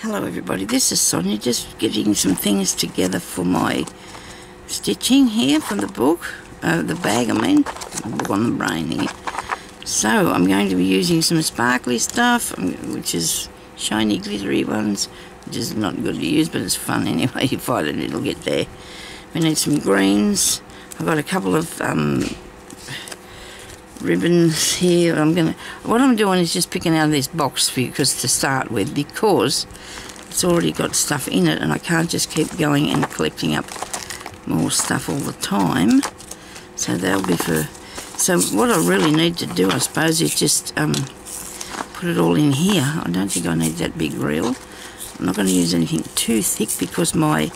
Hello everybody, this is Sonia, just getting some things together for my stitching here from the book, the bag I mean, the book on the brain here. So I'm going to be using some sparkly stuff, which is shiny glittery ones, which is not good to use but it's fun anyway. You find it, it'll get there. We need some greens. I've got a couple of ribbons here. What I'm doing is just picking out of this box for you because to start with, because it's already got stuff in it and I can't just keep going and collecting up more stuff all the time. So they'll be for, so what I really need to do I suppose is just put it all in here. I don't think I need that big reel. I'm not going to use anything too thick because my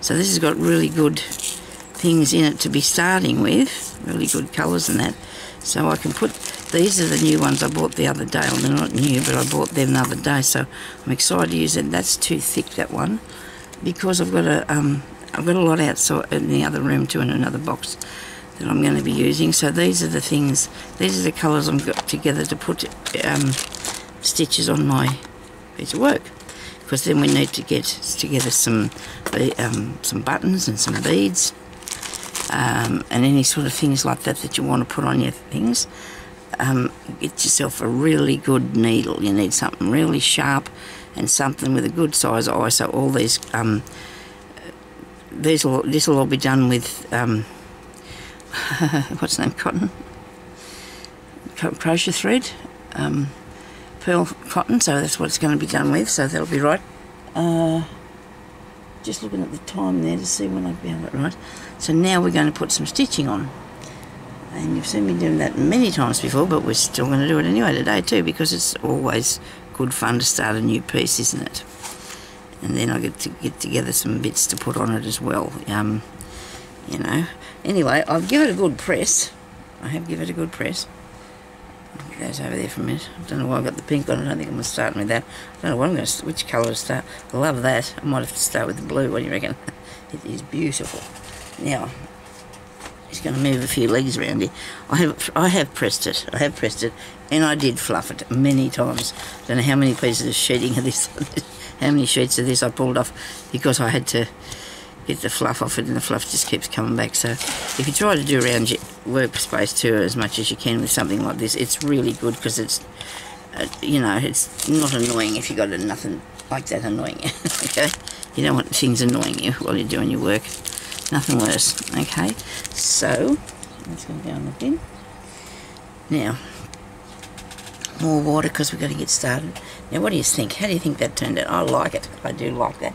so this has got really good things in it to be starting with, really good colours and that. So I can put, these are the new ones I bought the other day. Well, they're not new, but I bought them the other day, so I'm excited to use it. That's too thick, that one, because I've got a lot outside in the other room too, in another box that I'm going to be using. So these are the things, these are the colours I've got together to put stitches on my piece of work. Because then we need to get together some buttons and some beads. And any sort of things like that that you want to put on your things. Get yourself a really good needle. You need something really sharp and something with a good size eye. So all these, this will all be done with what's the name? Cotton, crochet thread, pearl cotton. So that's what it's going to be done with. So that'll be right. Just looking at the time there to see when I'll be able to, right. So now we're going to put some stitching on. And you've seen me doing that many times before, but we're still going to do it anyway today too, because it's always good fun to start a new piece, isn't it? And then I get to get together some bits to put on it as well. You know. Anyway, I'll give it a good press. I have given it a good press. It goes over there for a minute. I don't know why I've got the pink on. I don't think I'm going to start with that. I don't know what I'm going to, which colour to start. I love that. I might have to start with the blue. What do you reckon? It is beautiful. Now, just going to move a few legs around here. I have pressed it. I have pressed it, and I did fluff it many times. I don't know how many pieces of sheeting of this, how many sheets of this I pulled off because I had to get the fluff off it, and the fluff just keeps coming back. So if you try to do around your workspace too as much as you can with something like this, it's really good because it's, you know, it's not annoying if you got nothing like that annoying you. Okay, you don't want things annoying you while you're doing your work. Nothing worse. Okay, so that's going to go on the bin. Now, more water because we're going to get started. Now, what do you think? How do you think that turned out? I like it. I do like that.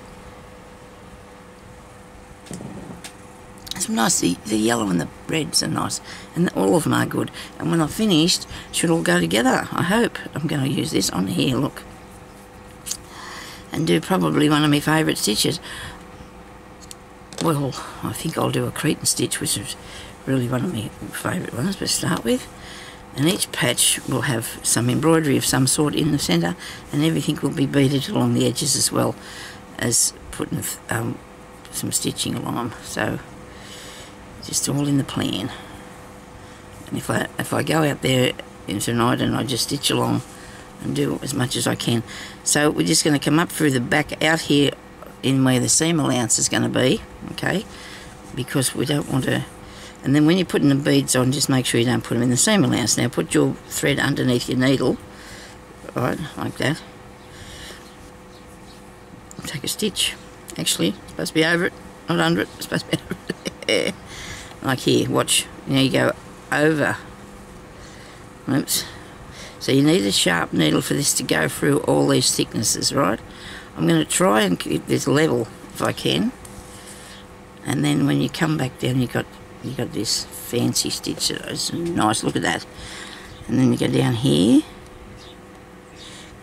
It's nice. The yellow and the reds are nice, and all of them are good. And when I've finished, it should all go together. I hope. I'm going to use this on here. Look, and do probably one of my favourite stitches. Well, I think I'll do a Cretan stitch, which is really one of my favourite ones to start with. And each patch will have some embroidery of some sort in the centre, and everything will be beaded along the edges as well as putting some stitching along them. So just all in the plan. And if I go out there tonight and I just stitch along and do as much as I can. So we're just going to come up through the back out here in where the seam allowance is going to be, okay, because we don't want to, and then when you're putting the beads on, just make sure you don't put them in the seam allowance. Now put your thread underneath your needle, right, like that. Take a stitch, actually, it's supposed to be over it, not under it, it's supposed to be over it. Like here, watch, now you go over, oops, so you need a sharp needle for this to go through all these thicknesses, right? I'm going to try and keep this level if I can, and then when you come back down, you got this fancy stitch. It's nice. Look at that. And then you go down here,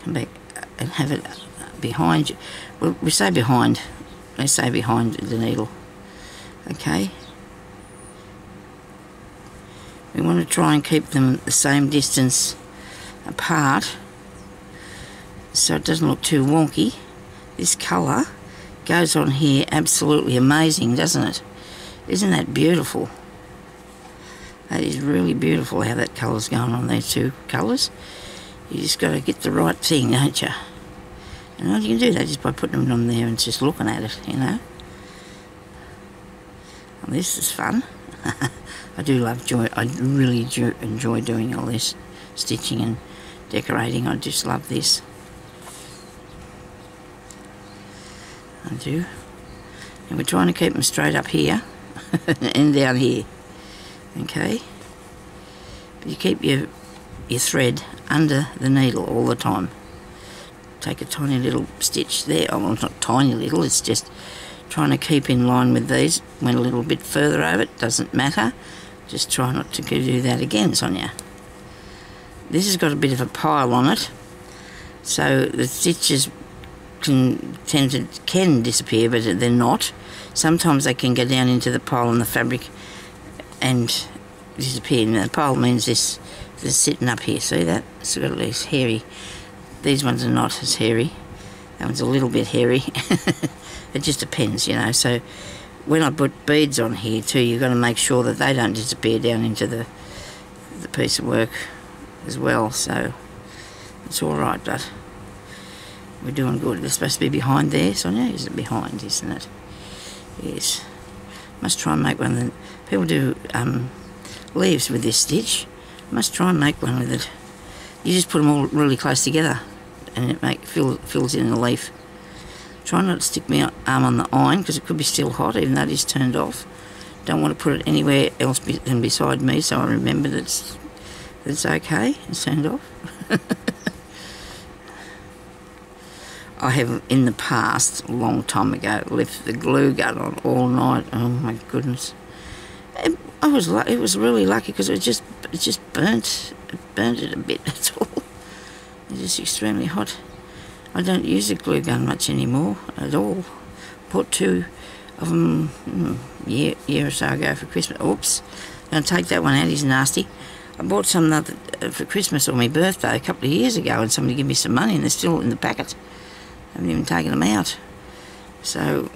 come back and have it behind you. Well, we say behind. They say behind the needle. Okay. We want to try and keep them the same distance apart, so it doesn't look too wonky. This colour goes on here absolutely amazing, doesn't it? Isn't that beautiful? That is really beautiful how that colour's going on, these two colours. You just got to get the right thing, don't you? And all you can do that just by putting them on there and just looking at it, you know. Well, this is fun. I really do enjoy doing all this stitching and decorating. I just love this. I do. And we're trying to keep them straight up here and down here. Okay? But you keep your thread under the needle all the time. Take a tiny little stitch there. Oh, well, it's not tiny little, it's just trying to keep in line with these. Went a little bit further over, it doesn't matter. Just try not to do that again, Sonia. This has got a bit of a pile on it, so the stitches can disappear, but they're not. Sometimes they can go down into the pile on the fabric and disappear. Now the pile means this is sitting up here. See that? It's got these hairy. These ones are not as hairy. That one's a little bit hairy. It just depends, you know. So when I put beads on here too, you've got to make sure that they don't disappear down into the piece of work as well. So it's all right, but we're doing good. They're supposed to be behind there, Sonia. Is it behind, isn't it? Yes. Must try and make one that people do leaves with this stitch. Must try and make one with it. You just put them all really close together and it fills in the leaf. Try not to stick my arm on the iron because it could be still hot even though it is turned off. Don't want to put it anywhere else than beside me, so I remember that it's okay, it's turned off. I have in the past, a long time ago, left the glue gun on all night. Oh my goodness! It was really lucky because it just burnt it a bit. That's all. It's just extremely hot. I don't use the glue gun much anymore at all. Bought two of them year or so ago for Christmas. Oops, I'm going to take that one out. He's nasty. I bought some for Christmas or my birthday a couple of years ago, and somebody gave me some money, and they're still in the packet. I haven't even taken them out. So,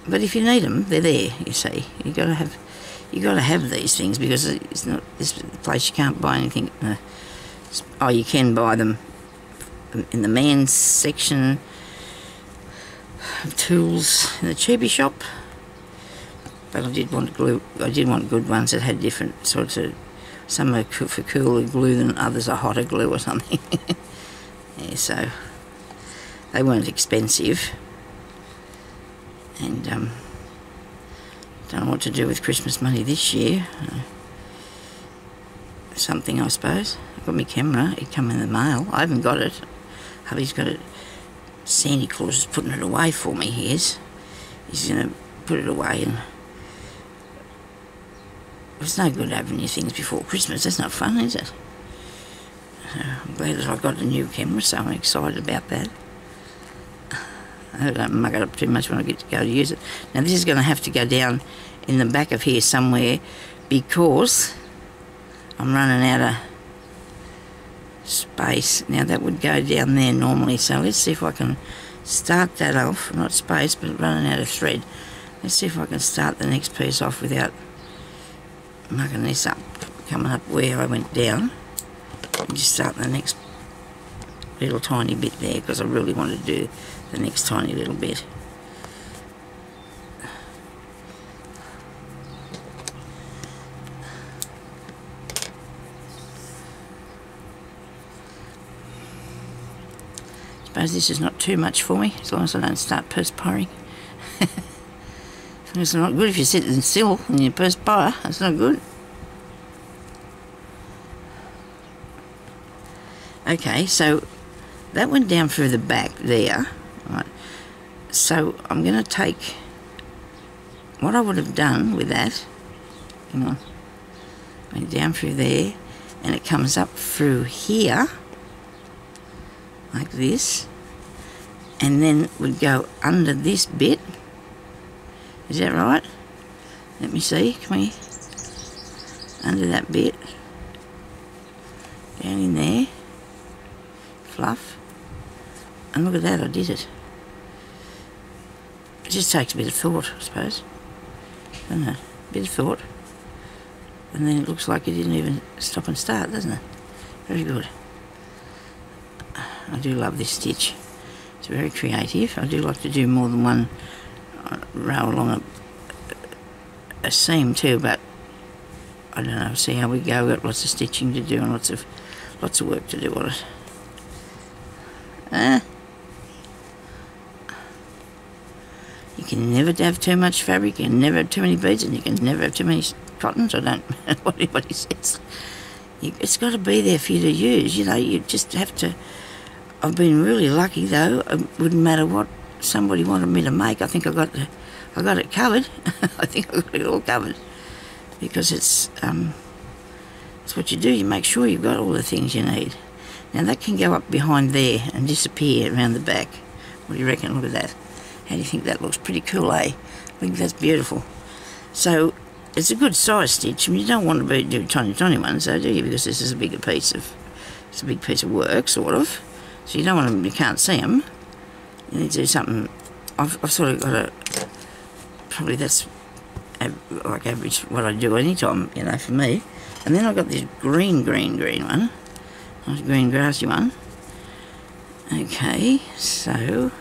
but if you need them, they're there. You see, you got to have these things because it's not this place you can't buy anything. Oh, you can buy them in the man's section of tools in the cheapy shop. But I did want glue. I did want good ones that had different sorts of. Some are for cooler glue than others are hotter glue or something. Yeah, so they weren't expensive. And don't know what to do with Christmas money this year. Something, I suppose. I've got my camera. It come in the mail. I haven't got it. Hubby's got it. Santa Claus is putting it away for me. He is. He's going to put it away, and it's no good having your things before Christmas. That's not fun, is it? I'm glad that I got a new camera, so I'm excited about that. I don't mug it up too much when I get to go to use it. Now this is going to have to go down in the back of here somewhere because I'm running out of space. Now that would go down there normally, so let's see if I can start that off. Not space, but running out of thread. Let's see if I can start the next piece off without mucking this up, coming up where I went down. And just start the next little tiny bit there because I really want to do the next tiny little bit. I suppose this is not too much for me as long as I don't start perspiring. It's not good if you're sitting still and you perspire. That's not good. Okay, so that went down through the back there. Right. So I'm going to take what I would have done with that. Hang on. Went down through there, and it comes up through here, like this, and then would go under this bit. Is that right? Let me see. Come here. Under that bit. Down in there. Fluff. And look at that, I did it. It just takes a bit of thought, I suppose. Doesn't it? A bit of thought. And then it looks like it didn't even stop and start, doesn't it? Very good. I do love this stitch. It's very creative. I do like to do more than one row along a seam too, but I don't know, see how we go. We've got lots of stitching to do and lots of work to do on it. You can never have too much fabric, you can never have too many beads, and you can never have too many cottons. I don't know what anybody says. It's got to be there for you to use, you know. You just have to. I've been really lucky though. It wouldn't matter what somebody wanted me to make. I think I got it covered. I think I got it all covered, because it's what you do. You make sure you've got all the things you need. Now that can go up behind there and disappear around the back. What do you reckon? Look at that. How do you think that looks? Pretty cool, eh? I think that's beautiful. So it's a good size stitch. I mean, you don't want to do tiny ones, though, do you? Because this is a big piece of work, sort of. So you don't want them. You can't see them. You need to do something. I've sort of got a. Probably that's like average what I do anytime, you know, for me. And then I've got this green one. Nice green grassy one. Okay, so.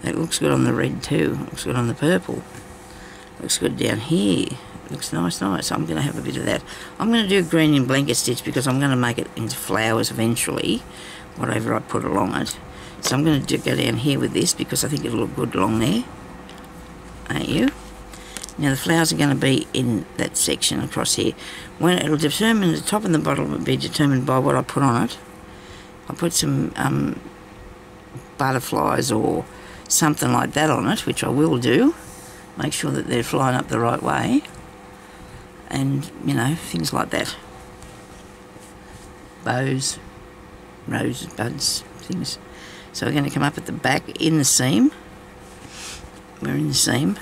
That looks good on the red too. Looks good on the purple. Looks good down here. Looks nice. I'm going to have a bit of that. I'm going to do a green in blanket stitch because I'm going to make it into flowers eventually, whatever I put along it. So I'm going to go down here with this because I think it'll look good along there. Ain't you? Now the flowers are going to be in that section across here. When it'll determine, the top and the bottom will be determined by what I put on it. I'll put some butterflies or something like that on it, which I will do. Make sure that they're flying up the right way, and you know, things like that. Bows, roses, buds, things. So we're going to come up at the back in the seam. We're in the seam.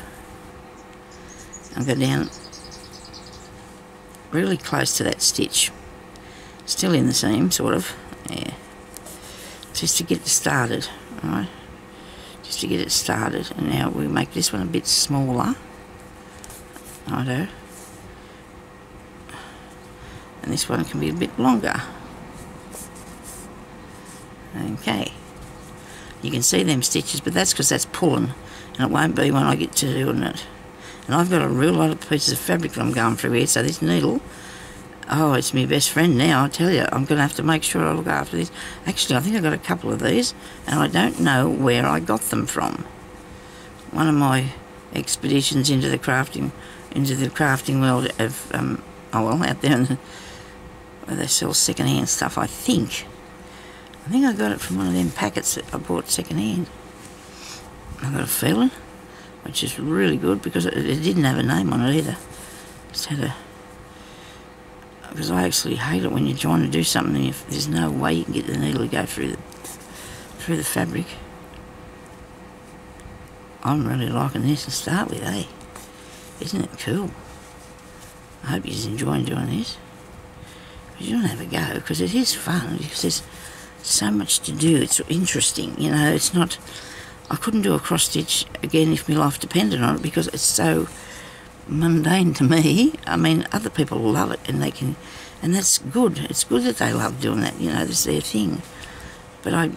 I'll go down really close to that stitch. Still in the seam, sort of. Yeah. Just to get it started, alright? Just to get it started. And now we make this one a bit smaller. Righto. And this one can be a bit longer. Okay. You can see them stitches, but that's because that's pulling, and it won't be when I get to doing it. And I've got a real lot of pieces of fabric that I'm going through here, so this needle, oh, it's my best friend now, I tell you. I'm going to have to make sure I look after this. Actually, I think I've got a couple of these, and I don't know where I got them from. One of my expeditions into the crafting world of, out there where they sell second-hand stuff, I think I got it from one of them packets that I bought second-hand. I've got a feeling, which is really good, because it didn't have a name on it either. Just had a... Because I actually hate it when you're trying to do something and there's no way you can get the needle to go through the fabric. I'm really liking this to start with, eh? Isn't it cool? I hope you're enjoying doing this. But you don't have a go, because it is fun, because there's so much to do. It's interesting, you know. It's not... I couldn't do a cross stitch again if my life depended on it, because it's so mundane to me. I mean, other people love it, and they can, and that's good. It's good that they love doing that, you know. That's their thing. But I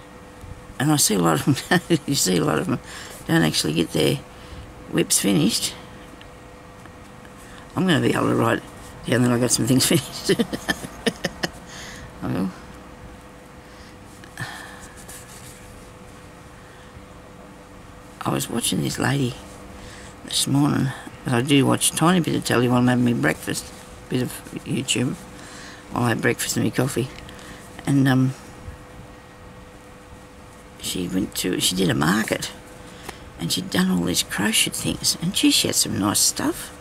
see a lot of them. You see a lot of them don't actually get their whips finished. I'm going to be able to write down that I got some things finished. I will. I was watching this lady this morning, but I do watch a tiny bit of telly while I'm having my breakfast, a bit of YouTube while I have breakfast and my coffee. And she did a market, and she'd done all these crochet things, and she had some nice stuff,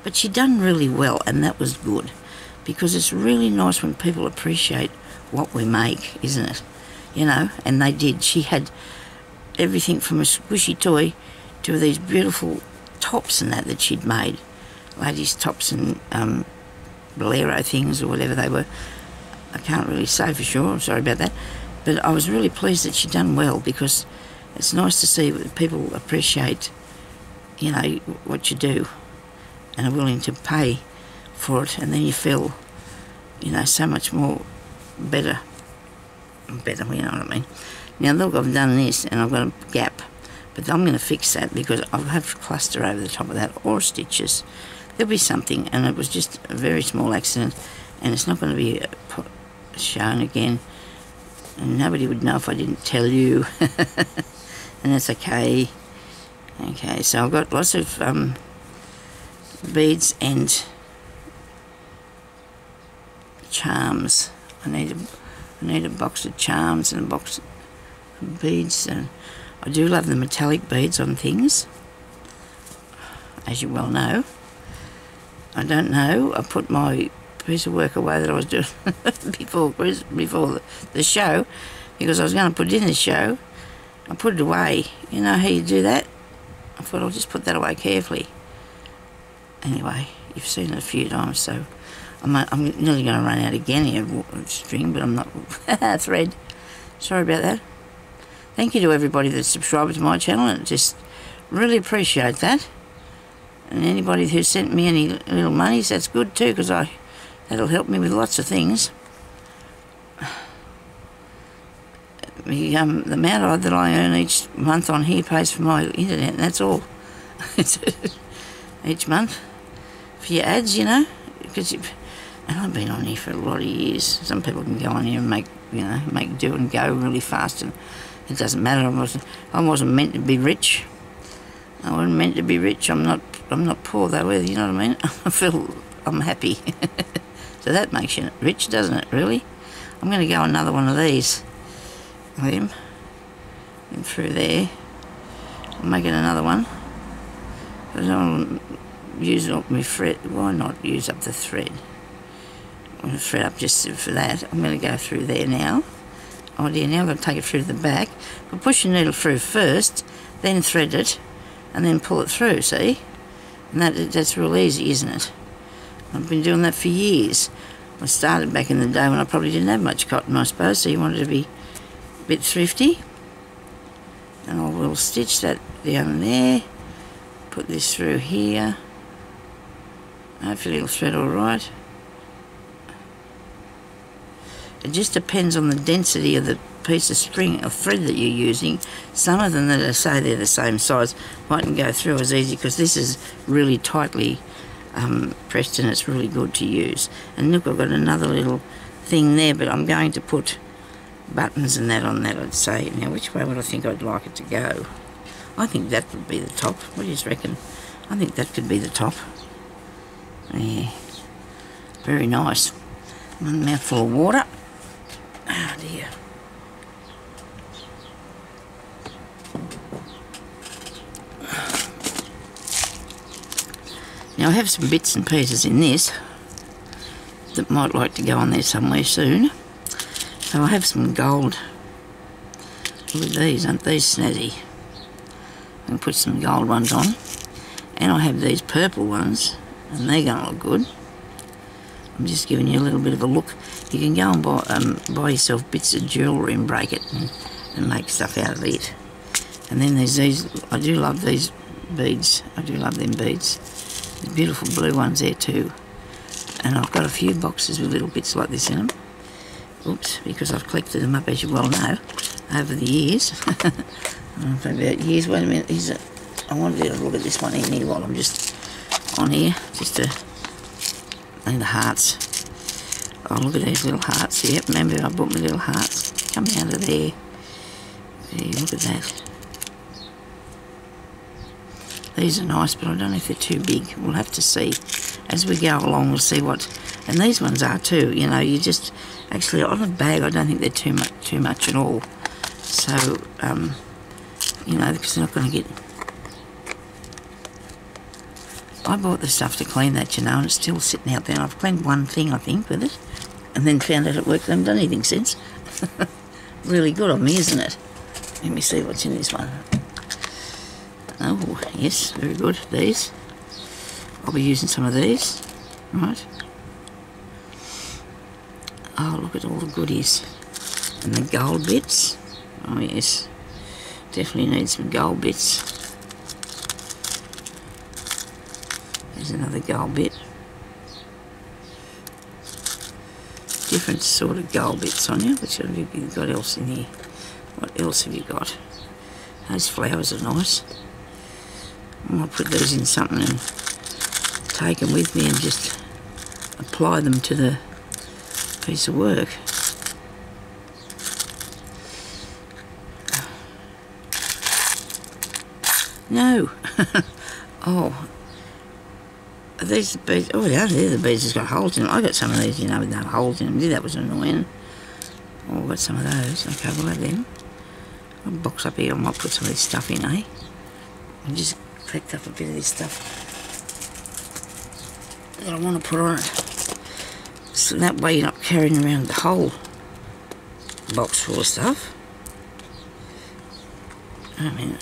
but she'd done really well, and that was good, because it's really nice when people appreciate what we make, isn't it? You know, and they did. She had everything from a squishy toy to these beautiful tops and that she'd made. Ladies' tops and bolero things or whatever they were. I can't really say for sure, I'm sorry about that. But I was really pleased that she'd done well, because it's nice to see people appreciate, you know, what you do and are willing to pay for it, and then you feel, you know, so much more better better, you know what I mean. Now look, I've done this and I've got a gap, but I'm going to fix that because I'll have a cluster over the top of that, or stitches. There'll be something, and it was just a very small accident, and it's not going to be shown again, and nobody would know if I didn't tell you. And that's okay. Okay, so I've got lots of beads and charms. I need a box of charms and a box of beads. And I do love the metallic beads on things, as you well know. I don't know, I put my piece of work away that I was doing before the show, because I was going to put it in the show. I put it away. You know how you do that? I thought I'll just put that away carefully. Anyway, you've seen it a few times, so I'm nearly going to run out again here of string, but I'm not. Thread. Sorry about that. Thank you to everybody that's subscribed to my channel, and just really appreciate that. And anybody who sent me any little monies, that's good too, because that'll help me with lots of things. The amount that I earn each month on here pays for my internet, and that's all. Each month. For your ads, you know. And I've been on here for a lot of years. Some people can go on here and make do and go really fast, and it doesn't matter. I wasn't meant to be rich. I wasn't meant to be rich. I'm not poor though either, you know what I mean? I'm happy. So that makes you rich, doesn't it, really? I'm going to go another one of these. And through there. I'm making another one. I don't want to use up my thread. Why not use up the thread? I'm going to thread up just for that. I'm going to go through there now. Oh dear, now I'm going to take it through the back. But push your needle through first, then thread it, and then pull it through, see? And that's real easy, isn't it? I've been doing that for years. I started back in the day when I probably didn't have much cotton, I suppose, so you wanted to be a bit thrifty. And I will stitch that down there, put this through here. Hopefully it'll thread all right. It just depends on the density of the piece of string or thread that you're using. Some of them that I say they're the same size mightn't go through as easy, because this is really tightly pressed and it's really good to use. And look, I've got another little thing there, but I'm going to put buttons and that on that, I'd say. Now, which way would I think I'd like it to go? I think that would be the top. What do you reckon? I think that could be the top. Yeah, very nice. One mouthful of water. Oh dear. Now I have some bits and pieces in this that might like to go on there somewhere soon. So I have some gold. Look at these, aren't these snazzy? I can put some gold ones on. And I have these purple ones, and they're going to look good. I'm just giving you a little bit of a look. You can go and buy yourself bits of jewellery and break it and make stuff out of it. And then there's these, I do love these beads. I do love them beads. The beautiful blue ones there too. And I've got a few boxes with little bits like this in them. Oops, because I've collected them up, as you well know, over the years. I don't know about years. Wait a minute, I wanted to look at this one in here while I'm just on here, just to, and the hearts. Oh, look at these little hearts. Yep, remember I bought my little hearts coming out of there. Yeah, look at that. These are nice, but I don't know if they're too big. We'll have to see. As we go along, we'll see what... And these ones are too, you know, you just... Actually, on a bag, I don't think they're too much at all. So, you know, because they're not going to get... I bought the stuff to clean that, you know, and it's still sitting out there. And I've cleaned one thing, I think, with it. And then found out it worked. I haven't done anything since. Really good on me, isn't it? Let me see what's in this one. Oh, yes, very good. These. I'll be using some of these. Right. Oh, look at all the goodies. And the gold bits. Oh, yes. Definitely need some gold bits. There's another gold bit. different sort of gold bits on you. Which have you got else in here? What else have you got? Those flowers are nice. I might put these in something and take them with me and just apply them to the piece of work. No. Oh. Are these the beads? Oh yeah, they're the beads that's got holes in them. I got some of these, you know, with no holes in them. That was annoying. Oh, I got some of those. Okay, we'll have them. I'll box up here. I might put some of this stuff in, eh? I just picked up a bit of this stuff that I want to put on it. So that way you're not carrying around the whole box full of stuff. I mean,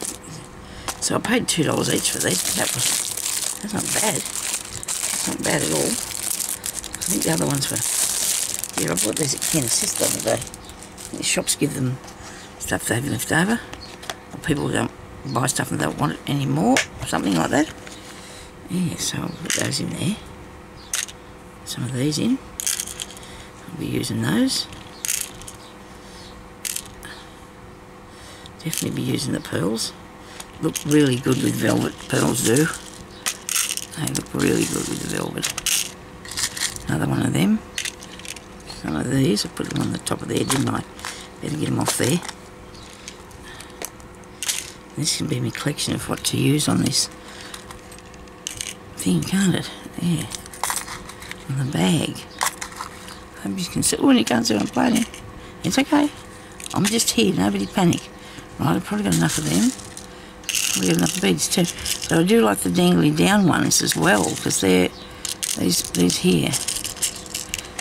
so I paid $2 each for these, but that's not bad. That's not bad at all. I think the other ones were, yeah, I bought these at Ken Assist the other day. The shops give them stuff they've left over, or people don't buy stuff and don't want it anymore, or something like that. Yeah, so I'll put those in there. Some of these in. I'll be using those. Definitely be using the pearls. Look really good with velvet, pearls do. They look really good with the velvet. Another one of them. Some of these, I put them on the top of there, didn't I? Better get them off there. This can be my collection of what to use on this thing, can't it? Yeah. On the bag. Hope you can see. Oh, and you can't see what I'm playing. It's okay. I'm just here, nobody panic. Right, I've probably got enough of them. Probably got enough beads too. So I do like the dangly down ones as well, because they're these here.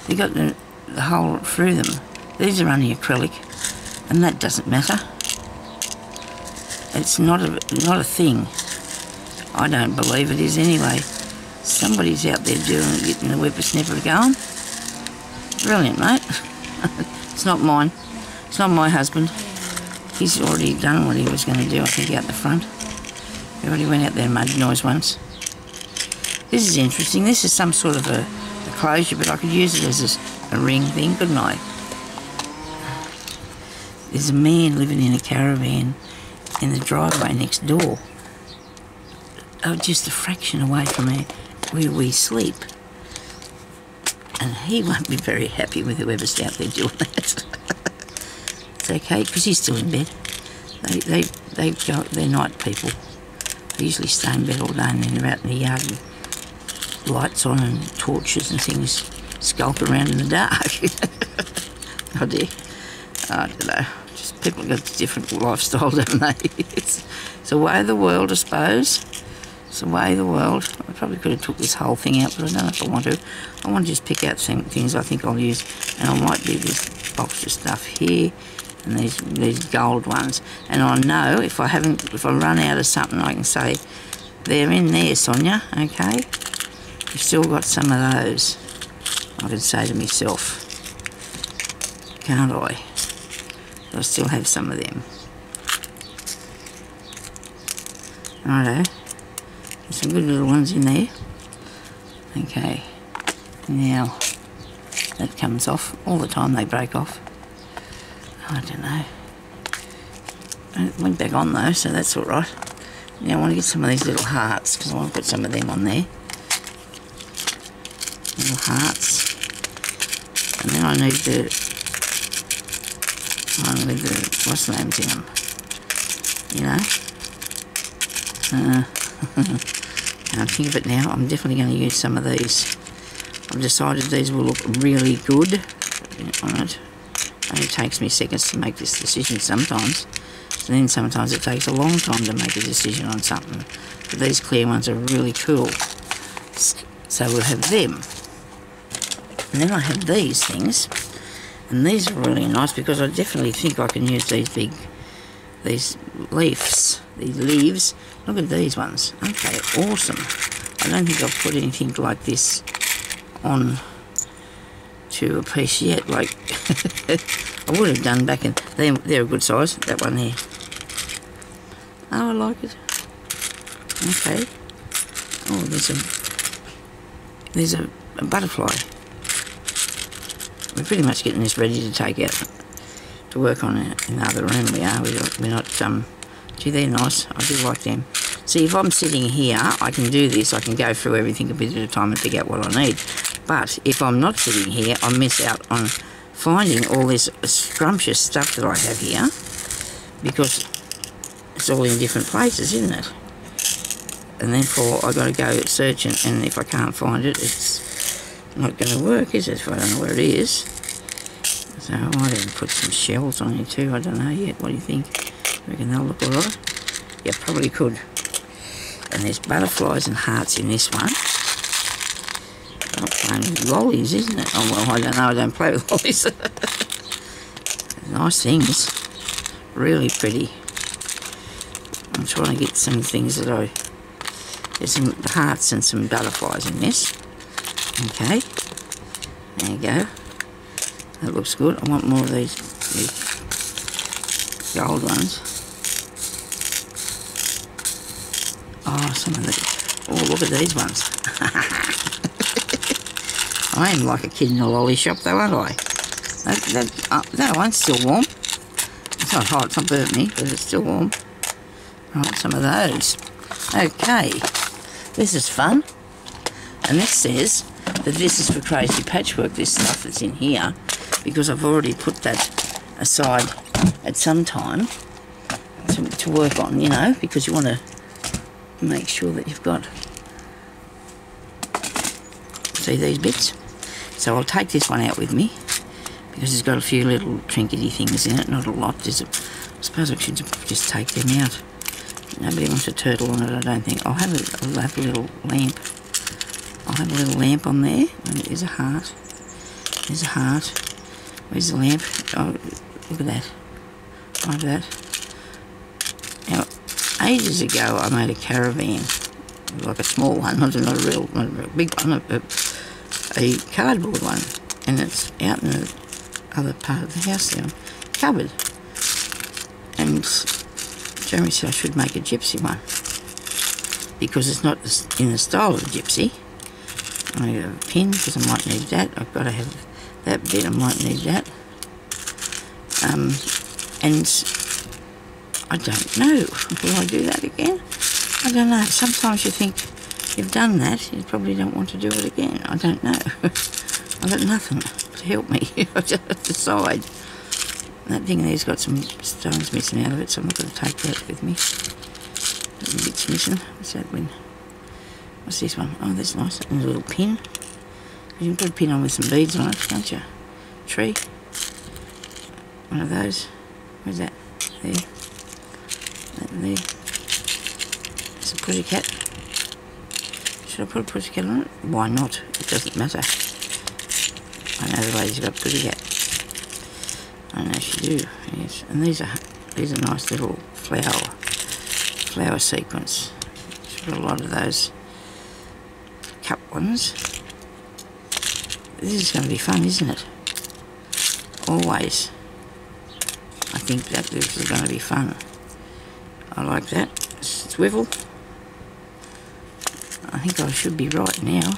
They got the hole through them. These are only acrylic, and that doesn't matter. It's not a thing. I don't believe it is anyway. Somebody's out there getting the whippersnapper going. Brilliant, mate. It's not mine. It's not my husband. He's already done what he was going to do, I think, out the front. He already went out there and made noise once. This is interesting. This is some sort of a closure, but I could use it as a ring thing, couldn't I? There's a man living in a caravan in the driveway next door. Oh, just a fraction away from where we sleep. And he won't be very happy with whoever's out there doing that. It's okay, because he's still in bed. They're night people. They usually stay in bed all day and then they're out in the yard with lights on and torches and things, skulk around in the dark. Oh dear. I don't know. Just people have got a different lifestyle, don't they? It's a way of the world, I suppose. It's a way of the world. I probably could have took this whole thing out, but I don't know if I want to. I want to just pick out some things I think I'll use, and I might do this box of stuff here, and these gold ones. And I know if I run out of something, I can say, they're in there, Sonia. Okay, you've still got some of those. I can say to myself, can't I? I still have some of them. Righto. There's some good little ones in there. Okay. Now, that comes off. All the time they break off. I don't know. It went back on though, so that's alright. Now I want to get some of these little hearts, because I want to put some of them on there. Little hearts. And then I need the what's the names in them? You know? Can't think of it now. I'm definitely going to use some of these. I've decided these will look really good on it. It only takes me seconds to make this decision sometimes. And then sometimes it takes a long time to make a decision on something. But these clear ones are really cool. So we'll have them. And then I have these things. And these are really nice because I definitely think I can use these leaves. Look at these ones. Okay, awesome. I don't think I've put anything like this on to a piece yet. Like, I would have done back in... They're a good size, that one there. Oh, I like it. Okay. Oh, there's a butterfly. we're pretty much getting this ready to take out to work on in the other room. We are. We're not. Gee, they're nice. I do like them. See, if I'm sitting here, I can do this. I can go through everything a bit at a time and pick out what I need. But if I'm not sitting here, I miss out on finding all this scrumptious stuff that I have here, because it's all in different places, isn't it? And therefore I've got to go search, and if I can't find it, it's not going to work, is it, if I don't know where it is? So I might even put some shells on here too. I don't know yet. What do you think? You reckon they'll look alright? Yeah, probably could. And there's butterflies and hearts in this one. I'm playing with lollies, isn't it? Oh, well, I don't know. I don't play with lollies. Nice things. Really pretty. I'm trying to get some things that I... There's some hearts and some butterflies in this. Okay. There you go. That looks good. I want more of these gold ones. Oh, some of the... Oh, look at these ones. I am like a kid in a lolly shop though, aren't I? That one's still warm. It's not hot, it's not burnt me, but it's still warm. Right, some of those. Okay. This is fun. And this says that this is for crazy patchwork, this stuff that's in here, because I've already put that aside at some time to work on, you know, because you want to make sure that you've got... See these bits? So I'll take this one out with me, because it's got a few little trinkety things in it, not a lot. I suppose I should just take them out. Nobody wants a turtle on it, I don't think. I'll have a little lamp. I'll have a little lamp on there. There's a heart. There's a heart. Where's the lamp? Oh, look at that. Like that. Now, ages ago I made a caravan, like a small one, not a real big one, a cardboard one, and it's out in the other part of the house now, cupboard. And Jeremy said I should make a gypsy one, because it's not in the style of a gypsy. I need a pin, because I might need that. I've got to have that bit, I might need that. And I don't know, will I do that again? I don't know. Sometimes you think you've done that, you probably don't want to do it again. I don't know. I've got nothing to help me. I just have to decide. That thing there's got some stones missing out of it, so I'm not going to take that with me. There's a bit's missing. What's that one? What's this one? Oh, that's nice. And a little pin. You can put a pin on with some beads on it, can't you? Tree. One of those. Where's that? There. That there. It's a pussycat. Should I put a pussycat on it? Why not? It doesn't matter. I know the lady's got a pussycat. I know she do, yes. And these are nice little flower sequence. She's got a lot of those cup ones. This is going to be fun, isn't it? Always. I think that this is going to be fun. I like that. Swivel. I think I should be right now.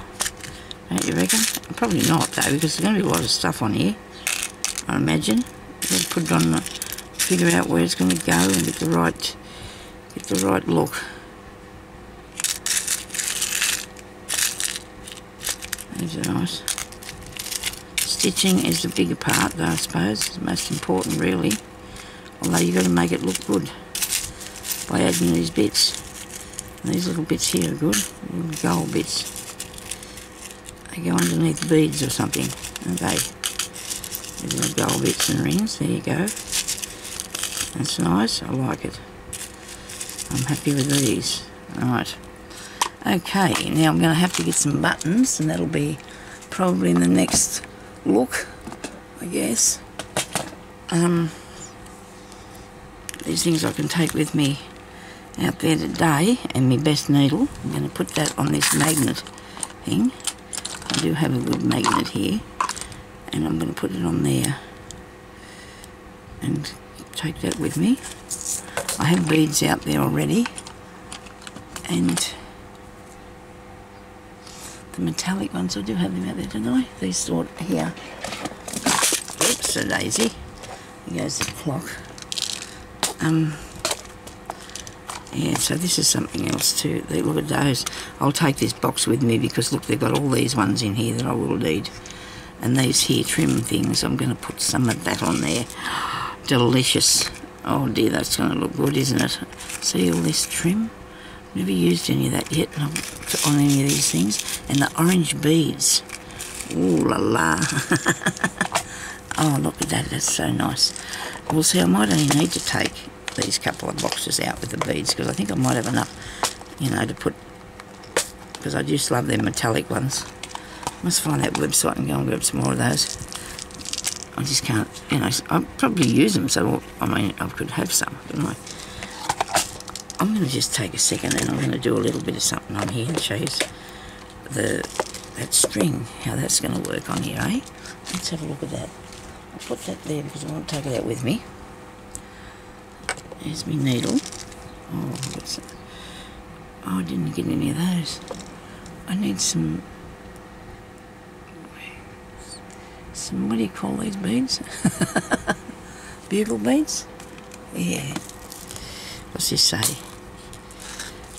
Don't you reckon? Probably not though, because there's going to be a lot of stuff on here, I imagine. You've got to put it on, figure out where it's going to go and get the right look. These are nice. Stitching is the bigger part though, I suppose. It's the most important really. Although you've got to make it look good by adding these bits. And these little bits here are good, little gold bits. They go underneath beads or something, don't they? There's the gold bits and rings, there you go. That's nice, I like it. I'm happy with these. Alright. Okay, now I'm going to have to get some buttons, and that'll be probably in the next look, I guess. These things I can take with me out there today, and my best needle. I'm going to put that on this magnet thing. I do have a good magnet here, and I'm going to put it on there and take that with me. I have beads out there already, and the metallic ones, I do have them out there, don't I? These sort here. Whoops a daisy. Here goes the clock. Yeah, so this is something else too. Look at those. I'll take this box with me because look, they've got all these ones in here that I will need. And these here trim things, I'm going to put some of that on there. Delicious. Oh dear, that's going to look good, isn't it? See all this trim? Never used any of that yet on any of these things. And the orange beads. Ooh la la. Oh, look at that, that's so nice. Well, see, I might only need to take these couple of boxes out with the beads because I think I might have enough, you know, to put, because I just love them metallic ones. Must find that website and go and grab some more of those. I just can't, you know, I'll probably use them, so I mean, I could have some, couldn't I? I'm going to just take a second and I'm going to do a little bit of something on here and show you that string, how that's going to work on here, eh? Let's have a look at that. I'll put that there because I want to take it out with me. There's my needle. Oh, what's that? Oh, I didn't get any of those. I need some, what do you call these beads? Bugle beads? Yeah. What's this say?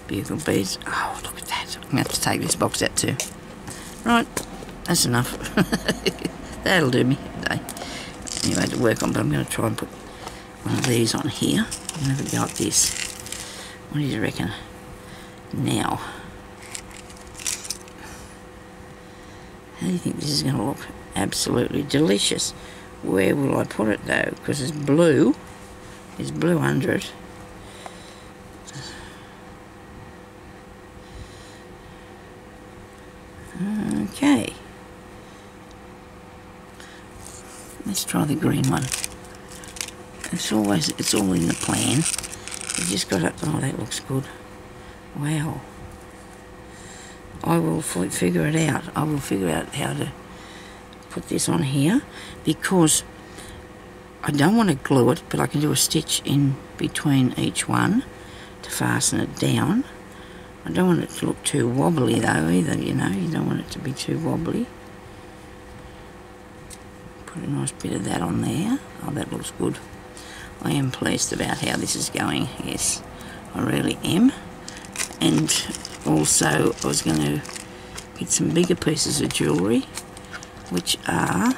Bugle beads. Oh, look at that. I'm going to have to take this box out too. Right, that's enough. That'll do me today. Anyway, to work on, but I'm going to try and put one of these on here. I'm going to have a go at this. What do you reckon? Now. How do you think this is going to look? Absolutely delicious. Where will I put it though? Because it's blue. There's blue under it. Okay. Let's try the green one. It's all in the plan. You just got to, oh, that looks good. Wow. I will figure it out. I will figure out how to put this on here because I don't want to glue it, but I can do a stitch in between each one to fasten it down. I don't want it to look too wobbly though either, you know, you don't want it to be too wobbly. Put a nice bit of that on there. Oh, that looks good. I am pleased about how this is going, yes, I really am. And also I was going to get some bigger pieces of jewellery, which are,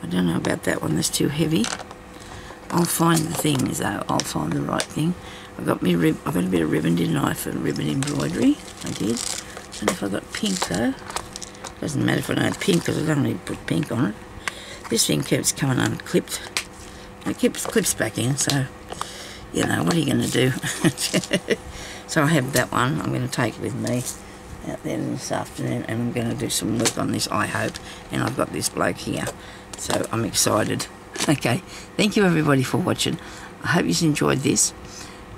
I don't know about that one, that's too heavy. I'll find the things though, I'll find the right thing. I got a bit of ribbon, didn't I, for ribbon embroidery, I did. I don't know if I got pink though. Doesn't matter if I don't have pink because I don't need to put pink on it. This thing keeps coming unclipped. It clips back in, so, you know, what are you going to do? So I have that one. I'm going to take it with me out there this afternoon, and I'm going to do some work on this, I hope. And I've got this bloke here, so I'm excited. Okay, thank you everybody for watching. I hope you enjoyed this,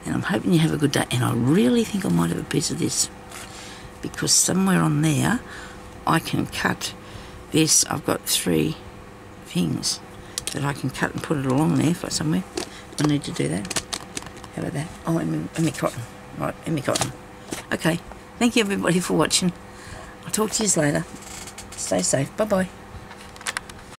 and I'm hoping you have a good day. And I really think I might have a piece of this, because somewhere on there I can cut this. I've got 3 things that I can cut and put it along there for somewhere. I need to do that. How about that? Oh, and me cotton. Right, and me cotton. Okay, thank you everybody for watching. I'll talk to you later. Stay safe. Bye-bye.